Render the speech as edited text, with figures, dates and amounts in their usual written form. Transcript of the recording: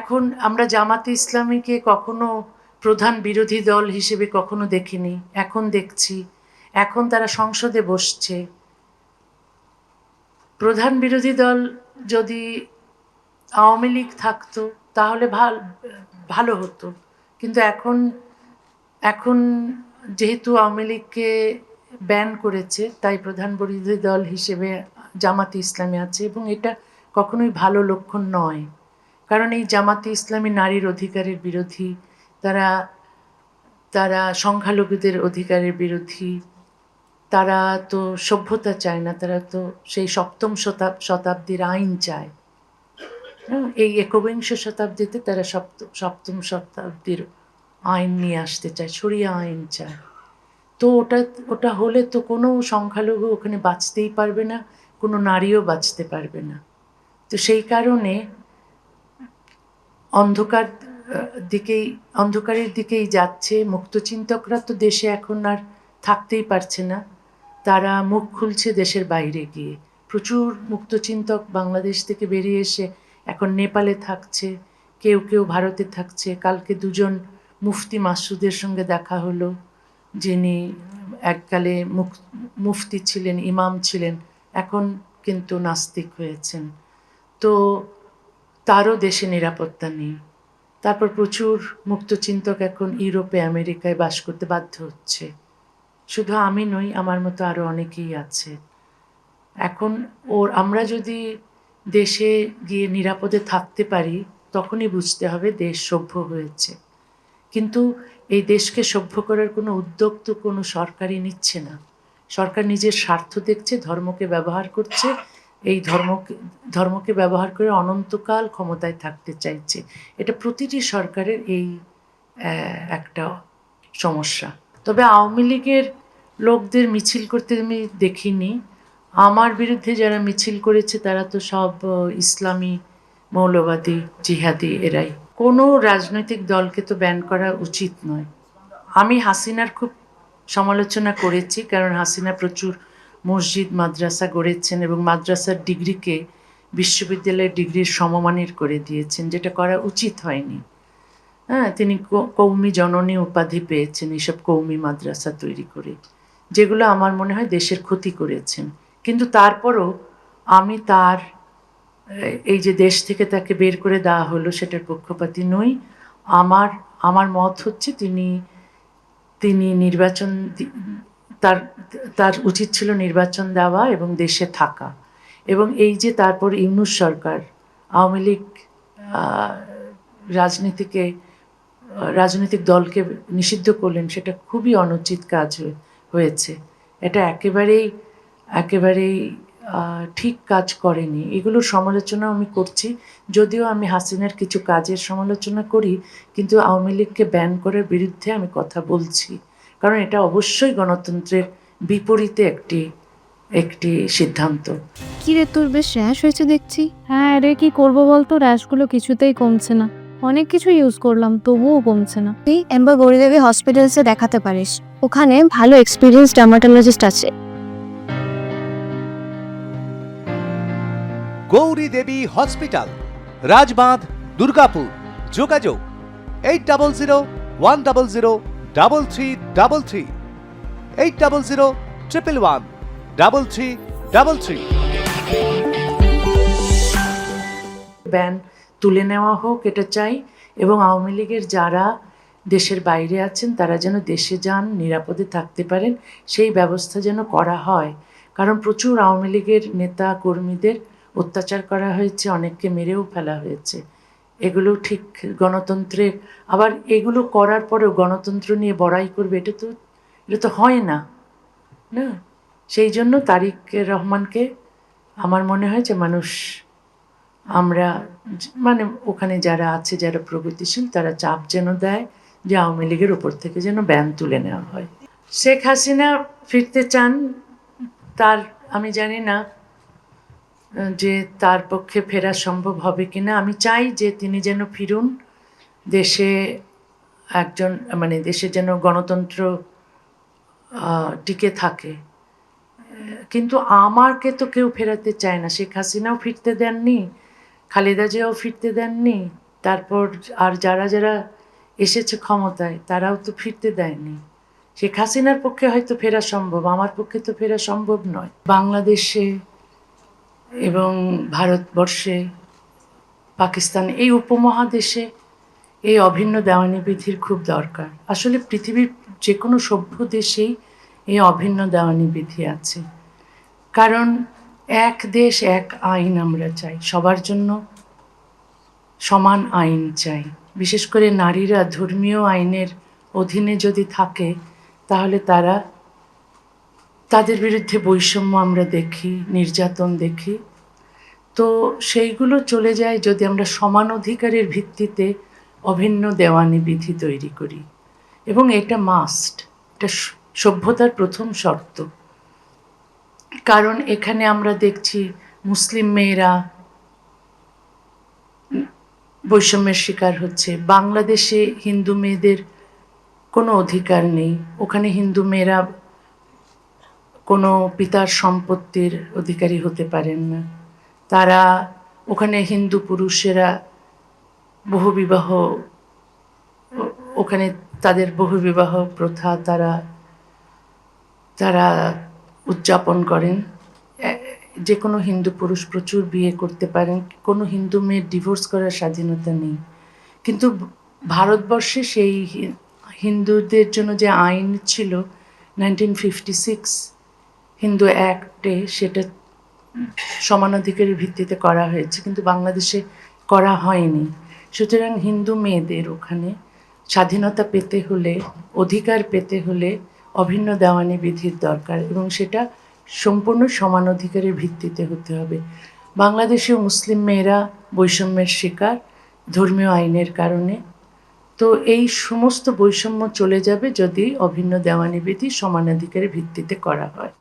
এখন আমরা জামাতে ইসলামীকে কখনো প্রধান বিরোধী দল হিসেবে কখনো দেখিনি, এখন দেখছি। এখন তারা সংসদে বসছে। প্রধান বিরোধী দল যদি আওয়ামী লীগ থাকতো তাহলে ভালো হতো, কিন্তু এখন এখন যেহেতু আওয়ামী লীগকে ব্যান করেছে, তাই প্রধান বিরোধী দল হিসেবে জামাতে ইসলামী আছে, এবং এটা কখনোই ভালো লক্ষণ নয়। কারণ এই জামাতে ইসলামী নারীর অধিকারের বিরোধী, তারা তারা সংখ্যালঘুদের অধিকারের বিরোধী, তারা তো সভ্যতা চায় না, তারা তো সেই সপ্তম শতাব্দীর আইন চায়। এই একবিংশ শতাব্দীতে তারা সপ্তম শতাব্দীর আইন নিয়ে আসতে চায়, শরিয়া আইন চায়। তো ওটা হলে তো কোনো সংখ্যালঘু ওখানে বাঁচতেই পারবে না, কোনো নারীও বাঁচতে পারবে না। তো সেই কারণে অন্ধকারের দিকেই যাচ্ছে। মুক্তচিন্তকরা তো দেশে এখন আর থাকতেই পারছে না, তারা মুখ খুলছে দেশের বাইরে গিয়ে। প্রচুর মুক্তচিন্তক বাংলাদেশ থেকে বেরিয়ে এসে এখন নেপালে থাকছে, কেউ কেউ ভারতে থাকছে। কালকে দুজন মুফতি মাসুদের সঙ্গে দেখা হলো, যিনি এককালে মুফতি ছিলেন, ইমাম ছিলেন, এখন কিন্তু নাস্তিক হয়েছেন। তো তারও দেশে নিরাপত্তা নেই। তারপর প্রচুর মুক্তচিন্তক এখন ইউরোপে আমেরিকায় বাস করতে বাধ্য হচ্ছে। শুধু আমি নই, আমার মতো আরও অনেকেই আছে। এখন আমরা যদি দেশে গিয়ে নিরাপদে থাকতে পারি, তখনই বুঝতে হবে দেশ সভ্য হয়েছে। কিন্তু এই দেশকে সভ্য করার কোনো উদ্যোগ তো কোনো সরকারই নিচ্ছে না। সরকার নিজের স্বার্থ দেখছে, ধর্মকে ব্যবহার করছে, এই ধর্মকে ব্যবহার করে অনন্তকাল ক্ষমতায় থাকতে চাইছে। এটা প্রতিটি সরকারের এই একটা সমস্যা। তবে আওয়ামী লীগের লোকদের মিছিল করতে আমি দেখিনি। আমার বিরুদ্ধে যারা মিছিল করেছে তারা তো সব ইসলামী মৌলবাদী জিহাদি এরাই। কোনো রাজনৈতিক দলকে তো ব্যান করা উচিত নয়। আমি হাসিনার খুব সমালোচনা করেছি, কারণ হাসিনা প্রচুর মসজিদ মাদ্রাসা গড়েছেন এবং মাদ্রাসার ডিগ্রিকে বিশ্ববিদ্যালয়ের ডিগ্রির সমমানের করে দিয়েছেন, যেটা করা উচিত হয়নি। হ্যাঁ, তিনি কৌমি জননী উপাধি পেয়েছেন এইসব কৌমি মাদ্রাসা তৈরি করে, যেগুলো আমার মনে হয় দেশের ক্ষতি করেছেন। কিন্তু তারপরও আমি তার এই যে দেশ থেকে তাকে বের করে দেওয়া হলো সেটার পক্ষপাতী নই। আমার মত হচ্ছে তিনি নির্বাচন, তার তার উচিত ছিল নির্বাচন দেওয়া এবং দেশে থাকা। এবং এই যে তারপর ইউনূস সরকার আওয়ামী লীগ রাজনৈতিক দলকে নিষিদ্ধ করলেন, সেটা খুবই অনুচিত কাজ হয়েছে। এটা একেবারেই ঠিক কাজ করেনি। এগুলোর সমালোচনা আমি করছি, যদিও আমি হাসিনার কিছু কাজের সমালোচনা করি, কিন্তু আওয়ামী লীগকে ব্যান করার বিরুদ্ধে আমি কথা বলছি, কারণ এটা অবশ্যই গণতন্ত্রের বিপরীতে একটি সিদ্ধান্ত। কি রে, তোর বেশ র্যাশ হয়েছে দেখছি। হ্যাঁ রে, কি করবো বলতো, র্যাশগুলো কিছুতেই কমছে না। অনেক কিছু ইউজ করলাম তবুও কমছে না। তুই এম্বার গৌরীদেবী হসপিটালসে দেখাতে পারিস, ওখানে ভালো এক্সপিরিয়েন্স ডার্মাটোলজিস্ট আছে। গৌরী দেবী হসপিটাল, রাজবাঁধ, দুর্গাপুর। যোগাযোগ 8001003333, 8001113333। ব্যান তুলে নেওয়া হোক, এটা চাই। এবং আওয়ামী লীগের যারা দেশের বাইরে আছেন তারা যেন দেশে যান, নিরাপদে থাকতে পারেন, সেই ব্যবস্থা যেন করা হয়। কারণ প্রচুর আওয়ামী লীগের নেতা কর্মীদের অত্যাচার করা হয়েছে, অনেককে মেরেও ফেলা হয়েছে। এগুলো ঠিক গণতন্ত্রের, আবার এগুলো করার পরেও গণতন্ত্র নিয়ে বড়াই করবে, এটা তো হয় না। না, সেই জন্য তারেক রহমানকে আমার মনে হয় যে আমরা মানে ওখানে যারা আছে, যারা প্রগতিশীল, তারা চাপ যেন দেয় যে আওয়ামী লীগের উপর থেকে যেন ব্যান তুলে নেওয়া হয়। শেখ হাসিনা ফিরতে চান, তার আমি জানি না যে তার পক্ষে ফেরা সম্ভব হবে কিনা। আমি চাই যে তিনি যেন ফিরুন, দেশে দেশে যেন গণতন্ত্র টিকে থাকে। কিন্তু আমাকে তো কেউ ফেরাতে চায় না। শেখ হাসিনাও ফিরতে দেননি, খালেদা জিয়াও ফিরতে দেননি, তারপর আর যারা যারা এসেছে ক্ষমতায় তারাও তো ফিরতে দেয়নি। শেখ হাসিনার পক্ষে হয়তো ফেরা সম্ভব, আমার পক্ষে তো ফেরা সম্ভব নয়। বাংলাদেশে এবং ভারতবর্ষে, পাকিস্তান, এই উপমহাদেশে এই অভিন্ন দেওয়ানি বিধির খুব দরকার। আসলে পৃথিবীর যে কোনো সভ্য দেশেই এই অভিন্ন দেওয়ানি বিধি আছে, কারণ এক দেশ এক আইন আমরা চাই, সবার জন্য সমান আইন চাই। বিশেষ করে নারীরা ধর্মীয় আইনের অধীনে যদি থাকে তাহলে তাদের বিরুদ্ধে বৈষম্য আমরা দেখি, নির্যাতন দেখি। তো সেইগুলো চলে যায় যদি আমরা সমান অধিকারের ভিত্তিতে অভিন্ন দেওয়ানি বিধি তৈরি করি, এবং এটা মাস্ট, এটা সভ্যতার প্রথম শর্ত। কারণ এখানে আমরা দেখছি মুসলিম মেয়েরা বৈষম্যের শিকার হচ্ছে। বাংলাদেশে হিন্দু মেয়েদের কোনো অধিকার নেই, ওখানে হিন্দু মেয়েরা কোনো পিতার সম্পত্তির অধিকারী হতে পারেন না। তারা ওখানে হিন্দু পুরুষেরা বহুবিবাহ, ওখানে তাদের বহুবিবাহ প্রথা তারা উদযাপন করেন। যে কোনো হিন্দু পুরুষ প্রচুর বিয়ে করতে পারেন, কোনো হিন্দু মেয়ের ডিভোর্স করার স্বাধীনতা নেই। কিন্তু ভারতবর্ষে সেই হিন্দুদের জন্য যে আইন ছিল 1956 হিন্দু অ্যাক্টে, সেটা সমানাধিকারের ভিত্তিতে করা হয়েছে, কিন্তু বাংলাদেশে করা হয়নি। সুতরাং হিন্দু মেয়েদের ওখানে স্বাধীনতা পেতে হলে, অধিকার পেতে হলে অভিন্ন দেওয়ানি বিধির দরকার, এবং সেটা সম্পূর্ণ সমান অধিকারের ভিত্তিতে হতে হবে। বাংলাদেশেও মুসলিম মেয়েরা বৈষম্যের শিকার ধর্মীয় আইনের কারণে। তো এই সমস্ত বৈষম্য চলে যাবে যদি অভিন্ন দেওয়ানি বিধি সমানাধিকারের ভিত্তিতে করা হয়।